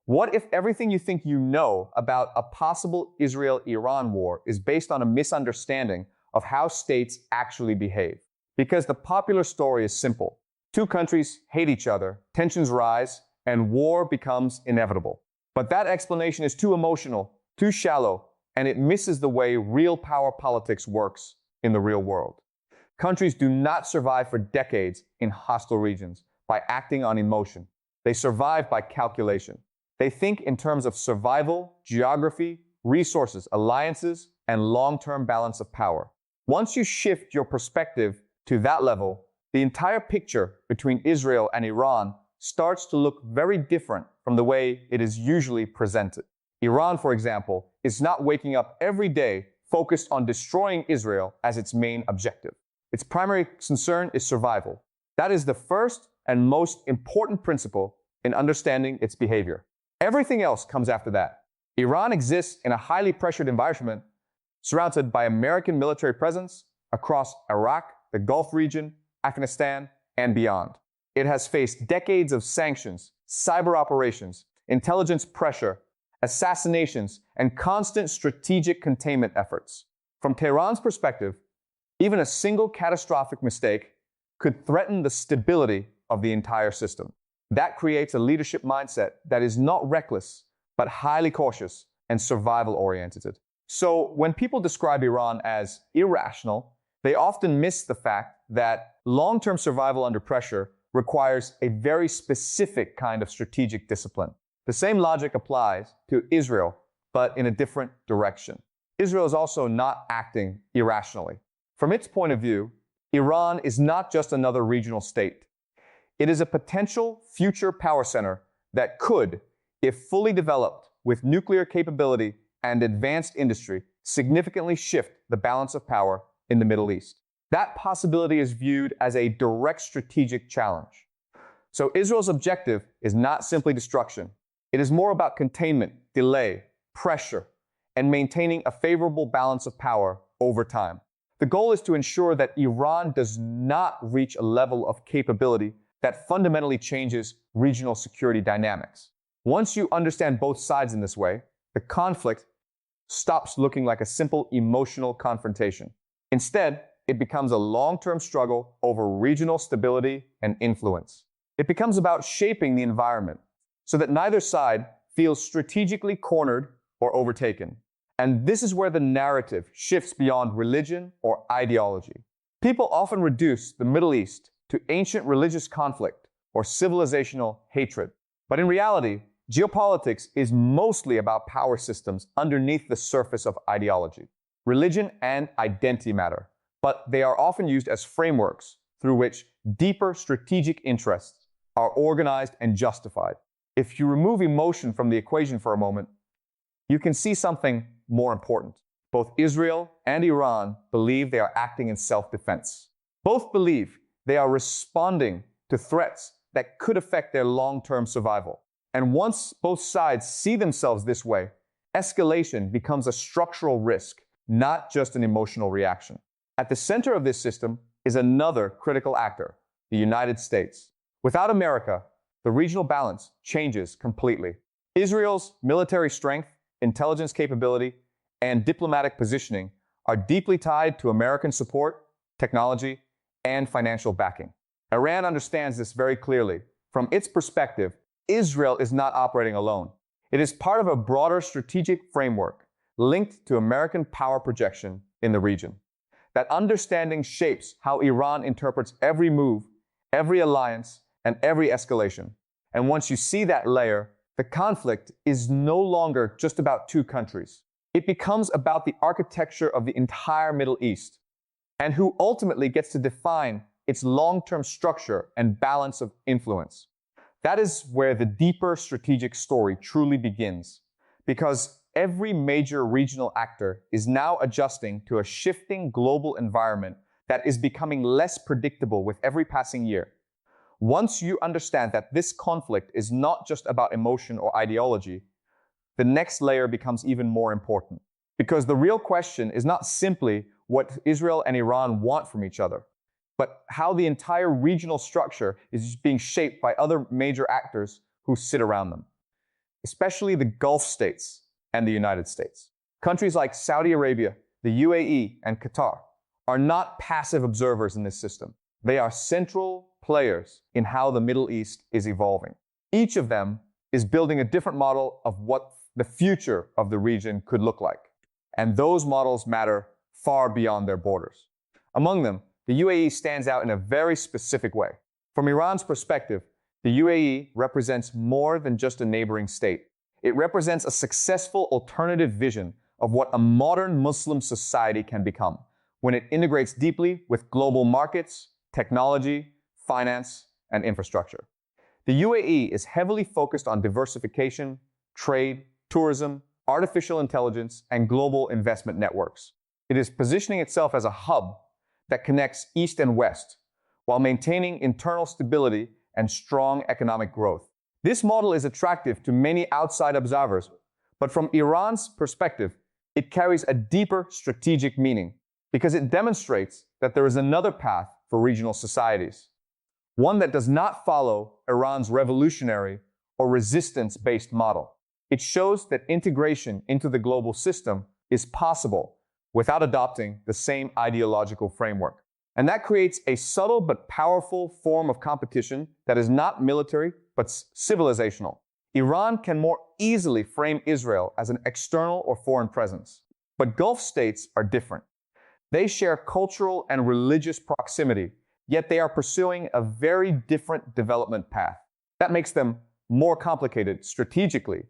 What if everything you think you know about a possible Israel-Iran war is based on a misunderstanding of how states actually behave? Because the popular story is simple. Two countries hate each other, tensions rise, and war becomes inevitable. But that explanation is too emotional, too shallow, and it misses the way real power politics works in the real world. Countries do not survive for decades in hostile regions by acting on emotion. They survive by calculation. They think in terms of survival, geography, resources, alliances, and long-term balance of power. Once you shift your perspective to that level, the entire picture between Israel and Iran starts to look very different from the way it is usually presented. Iran, for example, is not waking up every day focused on destroying Israel as its main objective. Its primary concern is survival. That is the first and most important principle in understanding its behavior. Everything else comes after that. Iran exists in a highly pressured environment surrounded by American military presence across Iraq, the Gulf region, Afghanistan, and beyond. It has faced decades of sanctions, cyber operations, intelligence pressure, assassinations, and constant strategic containment efforts. From Tehran's perspective, even a single catastrophic mistake could threaten the stability of the entire system. That creates a leadership mindset that is not reckless, but highly cautious and survival-oriented. So when people describe Iran as irrational, they often miss the fact that long-term survival under pressure requires a very specific kind of strategic discipline. The same logic applies to Israel, but in a different direction. Israel is also not acting irrationally. From its point of view, Iran is not just another regional state. It is a potential future power center that could, if fully developed with nuclear capability and advanced industry, significantly shift the balance of power in the Middle East. That possibility is viewed as a direct strategic challenge. So Israel's objective is not simply destruction. It is more about containment, delay, pressure, and maintaining a favorable balance of power over time. The goal is to ensure that Iran does not reach a level of capability that fundamentally changes regional security dynamics. Once you understand both sides in this way, the conflict stops looking like a simple emotional confrontation. Instead, it becomes a long-term struggle over regional stability and influence. It becomes about shaping the environment so that neither side feels strategically cornered or overtaken. And this is where the narrative shifts beyond religion or ideology. People often reduce the Middle East to ancient religious conflict or civilizational hatred. But in reality, geopolitics is mostly about power systems underneath the surface of ideology. Religion and identity matter, but they are often used as frameworks through which deeper strategic interests are organized and justified. If you remove emotion from the equation for a moment, you can see something more important. Both Israel and Iran believe they are acting in self-defense. Both believe they are responding to threats that could affect their long-term survival. And once both sides see themselves this way, escalation becomes a structural risk, not just an emotional reaction. At the center of this system is another critical actor, the United States. Without America, the regional balance changes completely. Israel's military strength, intelligence capability, and diplomatic positioning are deeply tied to American support, technology, and financial backing. Iran understands this very clearly. From its perspective, Israel is not operating alone. It is part of a broader strategic framework linked to American power projection in the region. That understanding shapes how Iran interprets every move, every alliance, and every escalation. And once you see that layer, the conflict is no longer just about two countries. It becomes about the architecture of the entire Middle East, and who ultimately gets to define its long-term structure and balance of influence. That is where the deeper strategic story truly begins, because every major regional actor is now adjusting to a shifting global environment that is becoming less predictable with every passing year. Once you understand that this conflict is not just about emotion or ideology, the next layer becomes even more important. Because the real question is not simply what Israel and Iran want from each other, but how the entire regional structure is being shaped by other major actors who sit around them. especially the Gulf states and the United States. Countries like Saudi Arabia, the UAE, and Qatar are not passive observers in this system. They are central players in how the Middle East is evolving. Each of them is building a different model of what the future of the region could look like. And those models matter far beyond their borders. Among them, the UAE stands out in a very specific way. From Iran's perspective, the UAE represents more than just a neighboring state. It represents a successful alternative vision of what a modern Muslim society can become when it integrates deeply with global markets, technology, finance, and infrastructure. The UAE is heavily focused on diversification, trade, tourism, artificial intelligence, and global investment networks. It is positioning itself as a hub that connects East and West while maintaining internal stability and strong economic growth. This model is attractive to many outside observers, but from Iran's perspective, it carries a deeper strategic meaning because it demonstrates that there is another path for regional societies, one that does not follow Iran's revolutionary or resistance-based model. It shows that integration into the global system is possible without adopting the same ideological framework. And that creates a subtle but powerful form of competition that is not military but civilizational. Iran can more easily frame Israel as an external or foreign presence. But Gulf states are different. They share cultural and religious proximity, yet they are pursuing a very different development path. That makes them more complicated strategically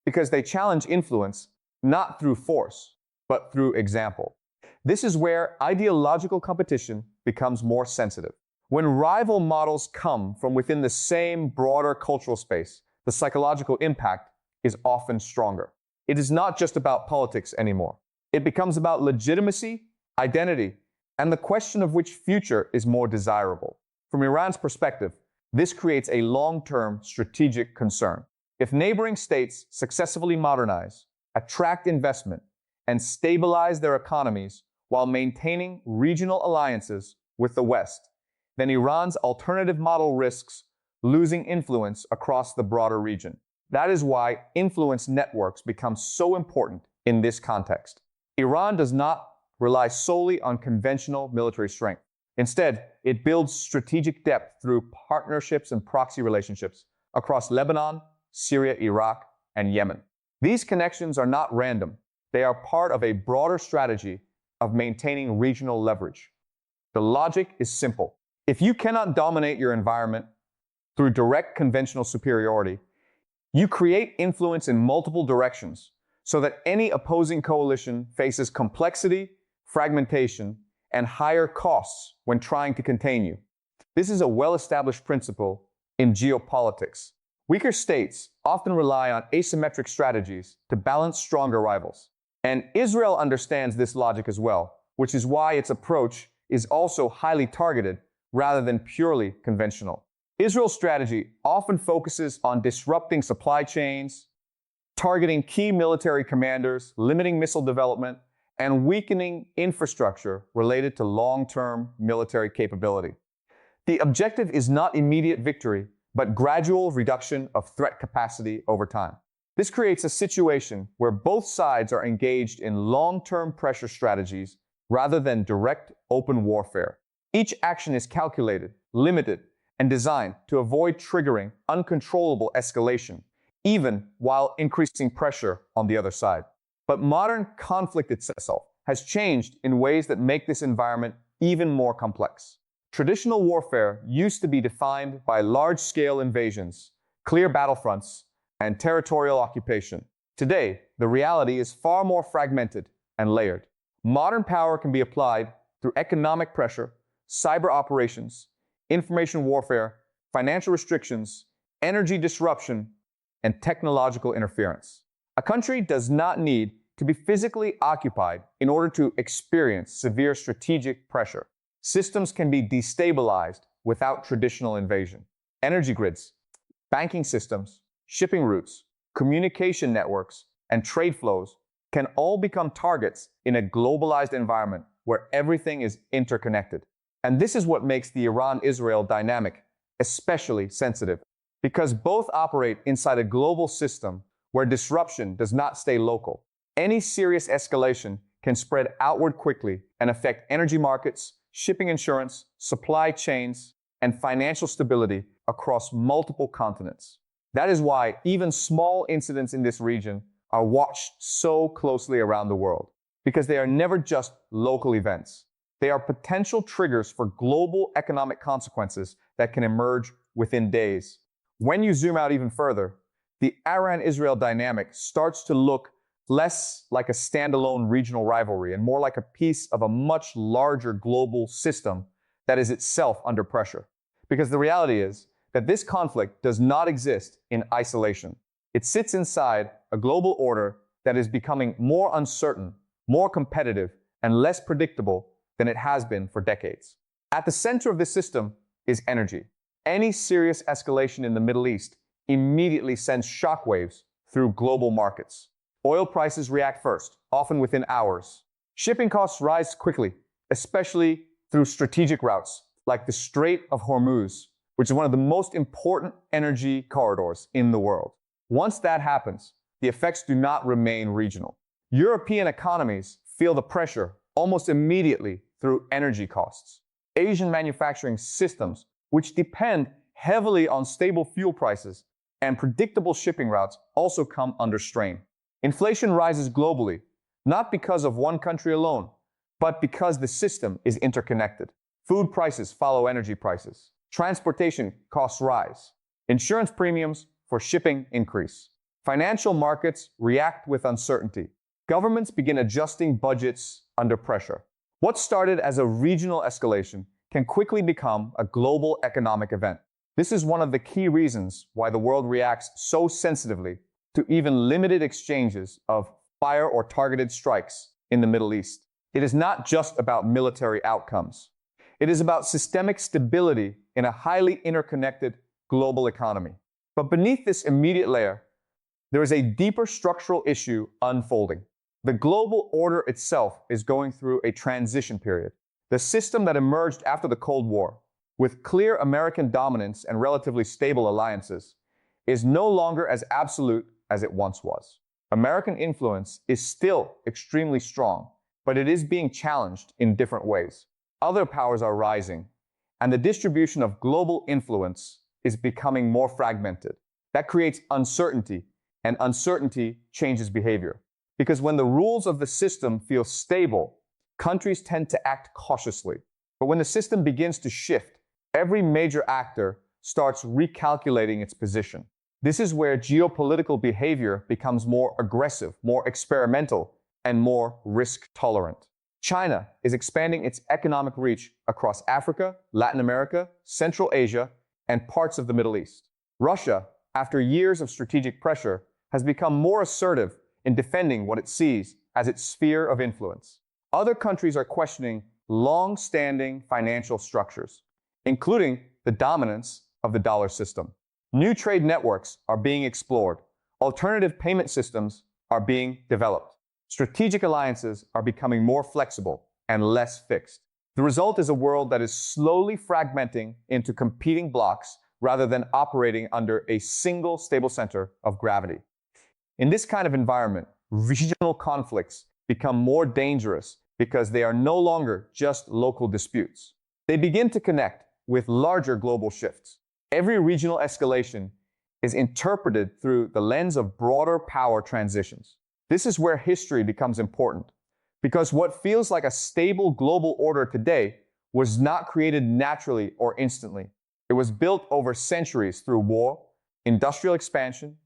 because they challenge influence not through force, but through example. This is where ideological competition becomes more sensitive. When rival models come from within the same broader cultural space, the psychological impact is often stronger. It is not just about politics anymore. It becomes about legitimacy, identity, and the question of which future is more desirable. From Iran's perspective, this creates a long-term strategic concern. If neighboring states successfully modernize, attract investment, and stabilize their economies while maintaining regional alliances with the West, then Iran's alternative model risks losing influence across the broader region. That is why influence networks become so important in this context. Iran does not rely solely on conventional military strength. Instead, it builds strategic depth through partnerships and proxy relationships across Lebanon, Syria, Iraq, and Yemen. These connections are not random. They are part of a broader strategy of maintaining regional leverage. The logic is simple. If you cannot dominate your environment through direct conventional superiority, you create influence in multiple directions so that any opposing coalition faces complexity, fragmentation, and higher costs when trying to contain you. This is a well-established principle in geopolitics. Weaker states often rely on asymmetric strategies to balance stronger rivals. And Israel understands this logic as well, which is why its approach is also highly targeted rather than purely conventional. Israel's strategy often focuses on disrupting supply chains, targeting key military commanders, limiting missile development, and weakening infrastructure related to long-term military capability. The objective is not immediate victory, but gradual reduction of threat capacity over time. This creates a situation where both sides are engaged in long-term pressure strategies rather than direct open warfare. Each action is calculated, limited, and designed to avoid triggering uncontrollable escalation, even while increasing pressure on the other side. But modern conflict itself has changed in ways that make this environment even more complex. Traditional warfare used to be defined by large-scale invasions, clear battlefronts, and territorial occupation. Today, the reality is far more fragmented and layered. Modern power can be applied through economic pressure, cyber operations, information warfare, financial restrictions, energy disruption, and technological interference. A country does not need to be physically occupied in order to experience severe strategic pressure. Systems can be destabilized without traditional invasion. Energy grids, banking systems, shipping routes, communication networks, and trade flows can all become targets in a globalized environment where everything is interconnected. And this is what makes the Iran-Israel dynamic especially sensitive. because both operate inside a global system where disruption does not stay local. Any serious escalation can spread outward quickly and affect energy markets, shipping insurance, supply chains, and financial stability across multiple continents. That is why even small incidents in this region are watched so closely around the world, because they are never just local events. They are potential triggers for global economic consequences that can emerge within days. When you zoom out even further, the Iran-Israel dynamic starts to look less like a standalone regional rivalry and more like a piece of a much larger global system that is itself under pressure. Because the reality is that this conflict does not exist in isolation. It sits inside a global order that is becoming more uncertain, more competitive, and less predictable than it has been for decades. At the center of this system is energy. Any serious escalation in the Middle East immediately sends shockwaves through global markets. Oil prices react first, often within hours. Shipping costs rise quickly, especially through strategic routes like the Strait of Hormuz, which is one of the most important energy corridors in the world. Once that happens, the effects do not remain regional. European economies feel the pressure almost immediately through energy costs. Asian manufacturing systems, which depend heavily on stable fuel prices and predictable shipping routes, also come under strain. Inflation rises globally, not because of one country alone, but because the system is interconnected. Food prices follow energy prices. Transportation costs rise. Insurance premiums for shipping increase. Financial markets react with uncertainty. Governments begin adjusting budgets under pressure. What started as a regional escalation can quickly become a global economic event. This is one of the key reasons why the world reacts so sensitively to even limited exchanges of fire or targeted strikes in the Middle East. It is not just about military outcomes. It is about systemic stability in a highly interconnected global economy. But beneath this immediate layer, there is a deeper structural issue unfolding. The global order itself is going through a transition period. The system that emerged after the Cold War, with clear American dominance and relatively stable alliances, is no longer as absolute as it once was. American influence is still extremely strong, but it is being challenged in different ways. Other powers are rising, and the distribution of global influence is becoming more fragmented. That creates uncertainty, and uncertainty changes behavior. Because when the rules of the system feel stable, countries tend to act cautiously. But when the system begins to shift, every major actor starts recalculating its position. This is where geopolitical behavior becomes more aggressive, more experimental, and more risk-tolerant. China is expanding its economic reach across Africa, Latin America, Central Asia, and parts of the Middle East. Russia, after years of strategic pressure, has become more assertive in defending what it sees as its sphere of influence. Other countries are questioning long-standing financial structures, including the dominance of the dollar system. New trade networks are being explored. Alternative payment systems are being developed. Strategic alliances are becoming more flexible and less fixed. The result is a world that is slowly fragmenting into competing blocks rather than operating under a single stable center of gravity. In this kind of environment, regional conflicts become more dangerous because they are no longer just local disputes. They begin to connect with larger global shifts. Every regional escalation is interpreted through the lens of broader power transitions. This is where history becomes important, because what feels like a stable global order today was not created naturally or instantly. It was built over centuries through war, industrial expansion,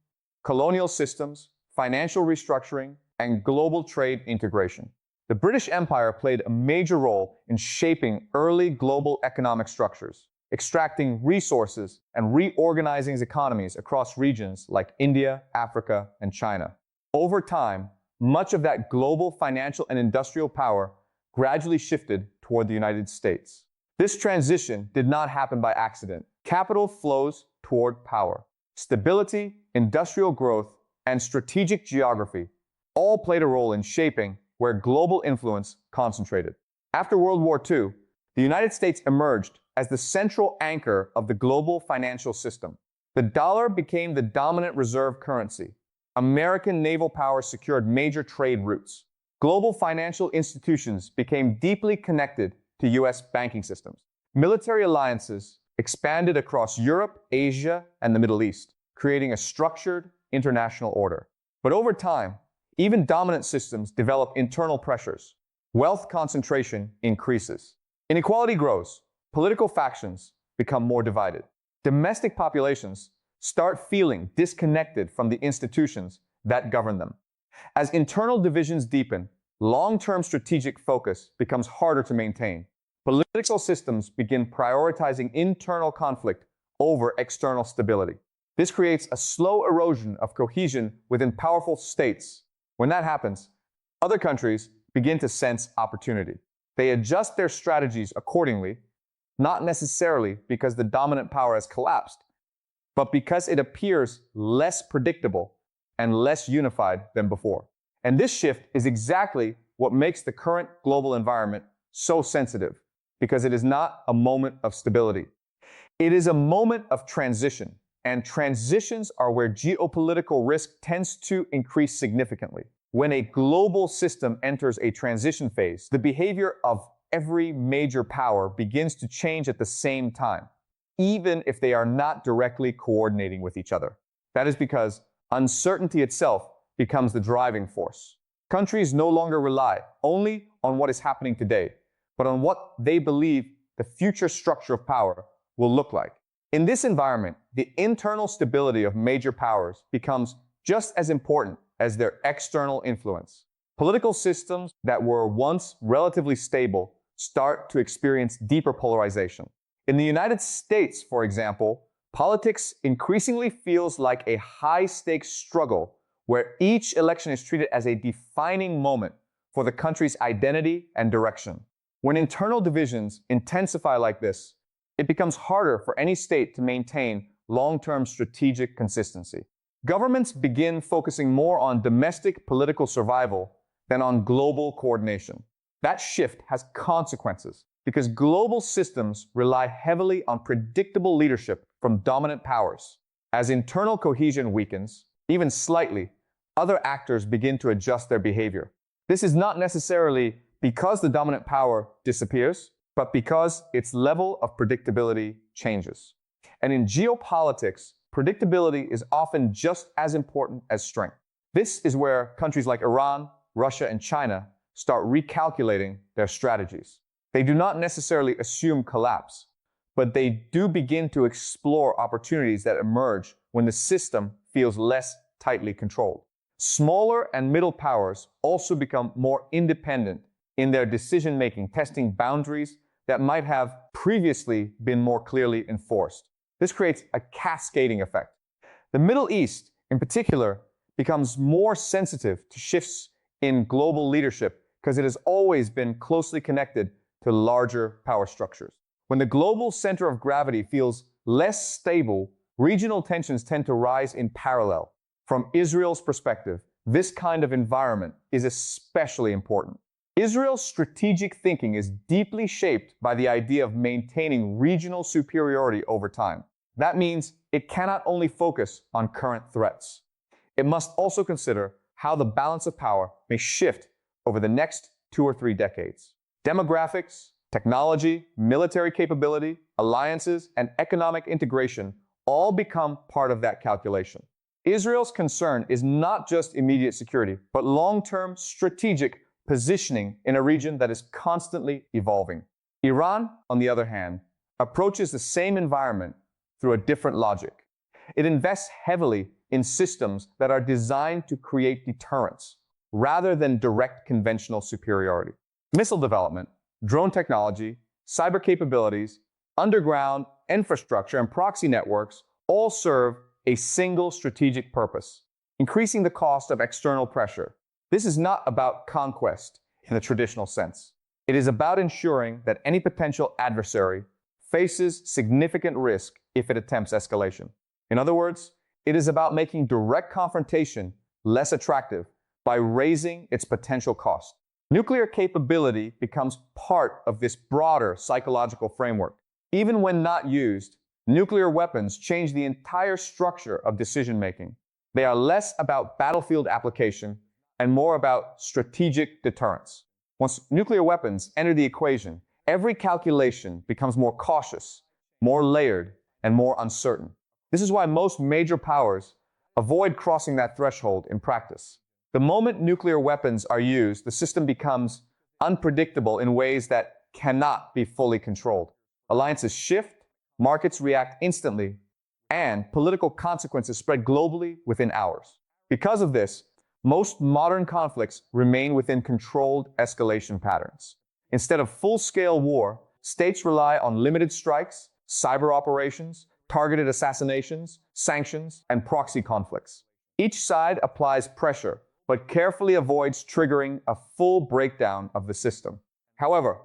colonial systems, financial restructuring, and global trade integration. The British Empire played a major role in shaping early global economic structures, extracting resources and reorganizing economies across regions like India, Africa, and China. Over time, much of that global financial and industrial power gradually shifted toward the United States. This transition did not happen by accident. Capital flows toward power. Stability, industrial growth, and strategic geography all played a role in shaping where global influence concentrated. After World War II, the United States emerged as the central anchor of the global financial system. The dollar became the dominant reserve currency. American naval power secured major trade routes. Global financial institutions became deeply connected to U.S. banking systems. Military alliances expanded across Europe, Asia, and the Middle East, creating a structured international order. But over time, even dominant systems develop internal pressures. Wealth concentration increases. Inequality grows. Political factions become more divided. Domestic populations start feeling disconnected from the institutions that govern them. As internal divisions deepen, long-term strategic focus becomes harder to maintain. Political systems begin prioritizing internal conflict over external stability. This creates a slow erosion of cohesion within powerful states. When that happens, other countries begin to sense opportunity. They adjust their strategies accordingly, not necessarily because the dominant power has collapsed, but because it appears less predictable and less unified than before. And this shift is exactly what makes the current global environment so sensitive, because it is not a moment of stability. It is a moment of transition, and transitions are where geopolitical risk tends to increase significantly. When a global system enters a transition phase, the behavior of every major power begins to change at the same time, even if they are not directly coordinating with each other. That is because uncertainty itself becomes the driving force. Countries no longer rely only on what is happening today, but on what they believe the future structure of power will look like. In this environment, the internal stability of major powers becomes just as important as their external influence. Political systems that were once relatively stable start to experience deeper polarization. In the United States, for example, politics increasingly feels like a high-stakes struggle where each election is treated as a defining moment for the country's identity and direction. When internal divisions intensify like this, it becomes harder for any state to maintain long-term strategic consistency. Governments begin focusing more on domestic political survival than on global coordination. That shift has consequences because global systems rely heavily on predictable leadership from dominant powers. As internal cohesion weakens, even slightly, other actors begin to adjust their behavior. This is not necessarily because the dominant power disappears, but because its level of predictability changes. And in geopolitics, predictability is often just as important as strength. This is where countries like Iran, Russia, and China start recalculating their strategies. They do not necessarily assume collapse, but they do begin to explore opportunities that emerge when the system feels less tightly controlled. Smaller and middle powers also become more independent in their decision-making, testing boundaries that might have previously been more clearly enforced. This creates a cascading effect. The Middle East, in particular, becomes more sensitive to shifts in global leadership because it has always been closely connected to larger power structures. When the global center of gravity feels less stable, regional tensions tend to rise in parallel. From Israel's perspective, this kind of environment is especially important. Israel's strategic thinking is deeply shaped by the idea of maintaining regional superiority over time. That means it cannot only focus on current threats. It must also consider how the balance of power may shift over the next 2 or 3 decades. Demographics, technology, military capability, alliances, and economic integration all become part of that calculation. Israel's concern is not just immediate security, but long-term strategic positioning in a region that is constantly evolving. Iran, on the other hand, approaches the same environment through a different logic. It invests heavily in systems that are designed to create deterrence, rather than direct conventional superiority. Missile development, drone technology, cyber capabilities, underground infrastructure, and proxy networks all serve a single strategic purpose: increasing the cost of external pressure. This is not about conquest in the traditional sense. It is about ensuring that any potential adversary faces significant risk if it attempts escalation. In other words, it is about making direct confrontation less attractive by raising its potential cost. Nuclear capability becomes part of this broader psychological framework. Even when not used, Nuclear weapons change the entire structure of decision-making. They are less about battlefield application and more about strategic deterrence. Once nuclear weapons enter the equation, every calculation becomes more cautious, more layered, and more uncertain. This is why most major powers avoid crossing that threshold in practice. The moment nuclear weapons are used, the system becomes unpredictable in ways that cannot be fully controlled. Alliances shift, markets react instantly, and political consequences spread globally within hours. Because of this, most modern conflicts remain within controlled escalation patterns. Instead of full-scale war, states rely on limited strikes, cyber operations, targeted assassinations, sanctions, and proxy conflicts. Each side applies pressure, but carefully avoids triggering a full breakdown of the system. However,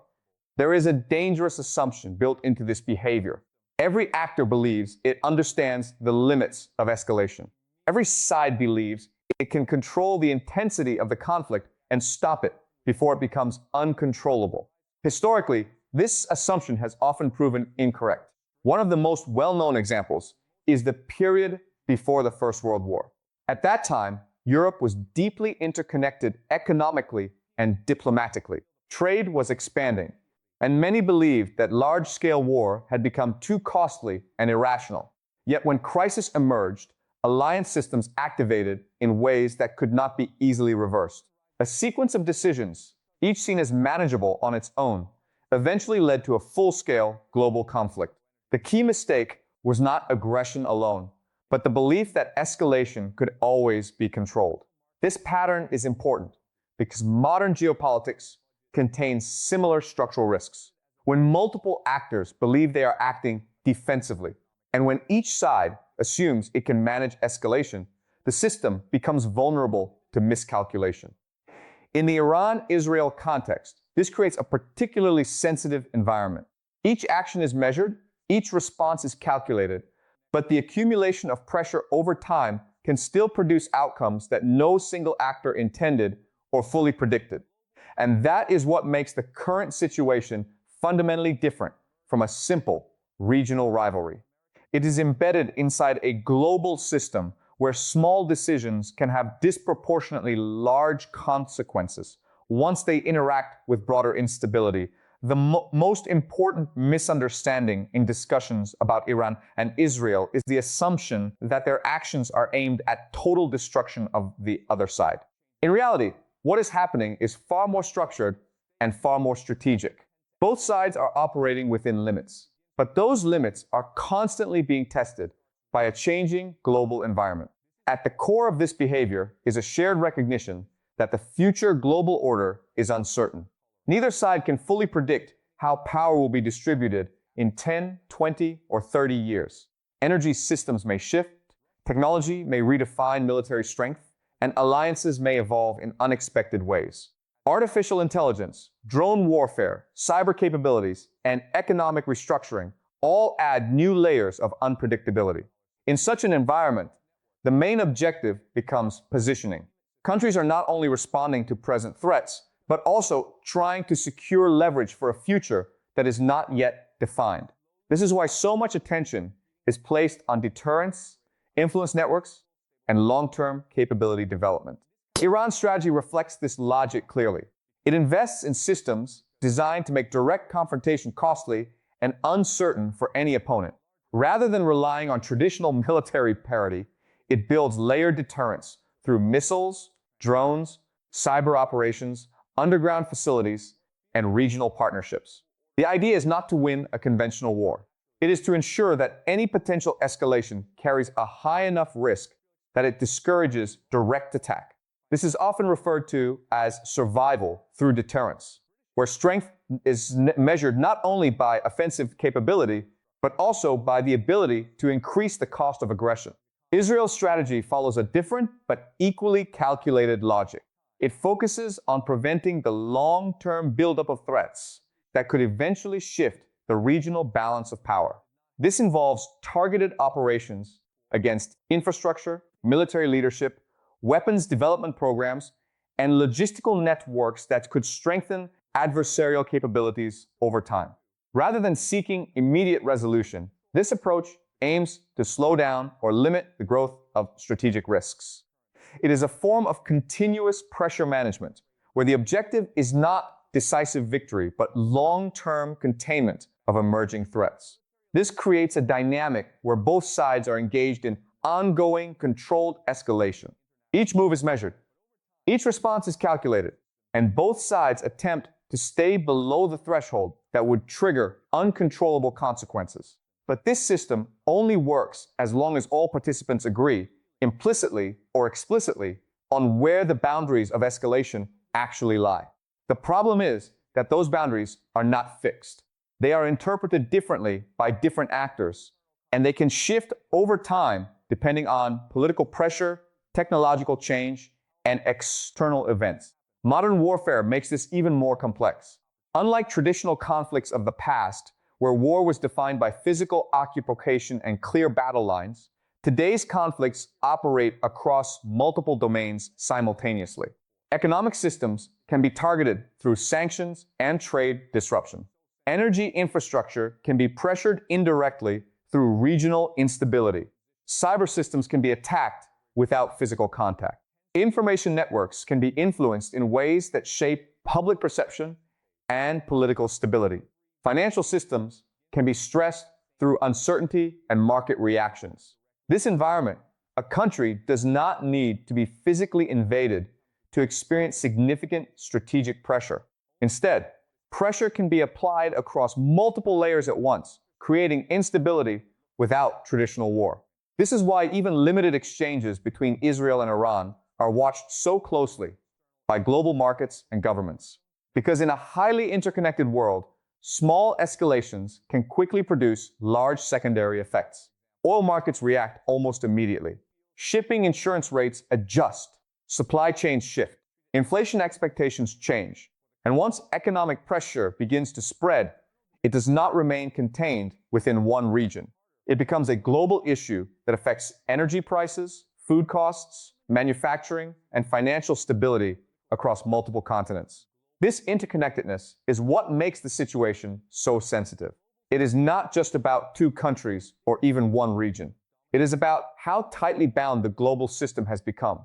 there is a dangerous assumption built into this behavior. Every actor believes it understands the limits of escalation. Every side believes it can control the intensity of the conflict and stop it before it becomes uncontrollable. Historically, this assumption has often proven incorrect. One of the most well-known examples is the period before the First World War. At that time, Europe was deeply interconnected economically and diplomatically. Trade was expanding, and many believed that large-scale war had become too costly and irrational. Yet when crisis emerged, alliance systems activated in ways that could not be easily reversed. A sequence of decisions, each seen as manageable on its own, eventually led to a full-scale global conflict. The key mistake was not aggression alone, but the belief that escalation could always be controlled. This pattern is important because modern geopolitics contains similar structural risks. When multiple actors believe they are acting defensively, and when each side assumes it can manage escalation, the system becomes vulnerable to miscalculation. In the Iran-Israel context, this creates a particularly sensitive environment. Each action is measured, each response is calculated, but the accumulation of pressure over time can still produce outcomes that no single actor intended or fully predicted. And that is what makes the current situation fundamentally different from a simple regional rivalry. It is embedded inside a global system where small decisions can have disproportionately large consequences once they interact with broader instability. The most important misunderstanding in discussions about Iran and Israel is the assumption that their actions are aimed at total destruction of the other side. In reality, what is happening is far more structured and far more strategic. Both sides are operating within limits, but those limits are constantly being tested by a changing global environment. At the core of this behavior is a shared recognition that the future global order is uncertain. Neither side can fully predict how power will be distributed in 10, 20, or 30 years. Energy systems may shift, technology may redefine military strength, and alliances may evolve in unexpected ways. Artificial intelligence, drone warfare, cyber capabilities, and economic restructuring all add new layers of unpredictability. In such an environment, the main objective becomes positioning. Countries are not only responding to present threats, but also trying to secure leverage for a future that is not yet defined. This is why so much attention is placed on deterrence, influence networks, and long-term capability development. Iran's strategy reflects this logic clearly. It invests in systems designed to make direct confrontation costly and uncertain for any opponent. Rather than relying on traditional military parity, it builds layered deterrence through missiles, drones, cyber operations, underground facilities, and regional partnerships. The idea is not to win a conventional war. It is to ensure that any potential escalation carries a high enough risk that it discourages direct attack. This is often referred to as survival through deterrence, where strength is measured not only by offensive capability, but also by the ability to increase the cost of aggression. Israel's strategy follows a different but equally calculated logic. It focuses on preventing the long-term buildup of threats that could eventually shift the regional balance of power. This involves targeted operations against infrastructure, military leadership, weapons development programs, and logistical networks that could strengthen adversarial capabilities over time. Rather than seeking immediate resolution, This approach aims to slow down or limit the growth of strategic risks. It is a form of continuous pressure management, where the objective is not decisive victory, but long-term containment of emerging threats. This creates a dynamic where both sides are engaged in ongoing, controlled escalation. Each move is measured, each response is calculated, and both sides attempt to stay below the threshold that would trigger uncontrollable consequences. But this system only works as long as all participants agree, implicitly or explicitly, on where the boundaries of escalation actually lie. The problem is that those boundaries are not fixed. They are interpreted differently by different actors, and they can shift over time depending on political pressure, technological change, and external events. Modern warfare makes this even more complex. Unlike traditional conflicts of the past, where war was defined by physical occupation and clear battle lines, today's conflicts operate across multiple domains simultaneously. Economic systems can be targeted through sanctions and trade disruption. Energy infrastructure can be pressured indirectly through regional instability. Cyber systems can be attacked without physical contact. Information networks can be influenced in ways that shape public perception and political stability. Financial systems can be stressed through uncertainty and market reactions. This environment, a country does not need to be physically invaded to experience significant strategic pressure. Instead, pressure can be applied across multiple layers at once, creating instability without traditional war. This is why even limited exchanges between Israel and Iran are watched so closely by global markets and governments. Because in a highly interconnected world, small escalations can quickly produce large secondary effects. Oil markets react almost immediately. Shipping insurance rates adjust. Supply chains shift. Inflation expectations change. And once economic pressure begins to spread, it does not remain contained within one region. It becomes a global issue that affects energy prices, food costs, manufacturing, and financial stability across multiple continents. This interconnectedness is what makes the situation so sensitive. It is not just about two countries or even one region. It is about how tightly bound the global system has become,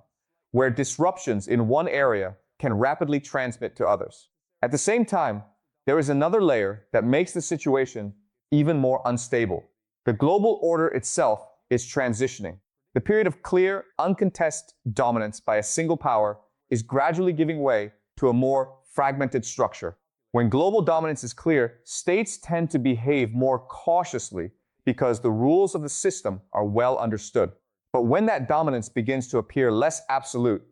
where disruptions in one area can rapidly transmit to others. At the same time, there is another layer that makes the situation even more unstable. The global order itself is transitioning. The period of clear, uncontested dominance by a single power is gradually giving way to a more fragmented structure. When global dominance is clear, states tend to behave more cautiously because the rules of the system are well understood. But when that dominance begins to appear less absolute,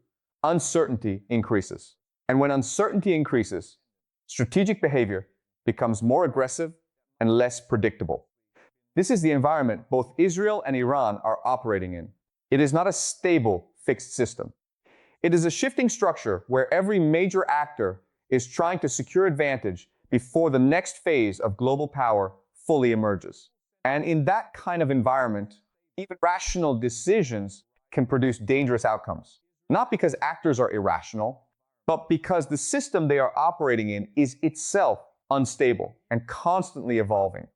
uncertainty increases. And when uncertainty increases, strategic behavior becomes more aggressive and less predictable. This is the environment both Israel and Iran are operating in. It is not a stable, fixed system. It is a shifting structure where every major actor is trying to secure advantage before the next phase of global power fully emerges. And in that kind of environment, even rational decisions can produce dangerous outcomes. Not because actors are irrational, but because the system they are operating in is itself unstable and constantly evolving.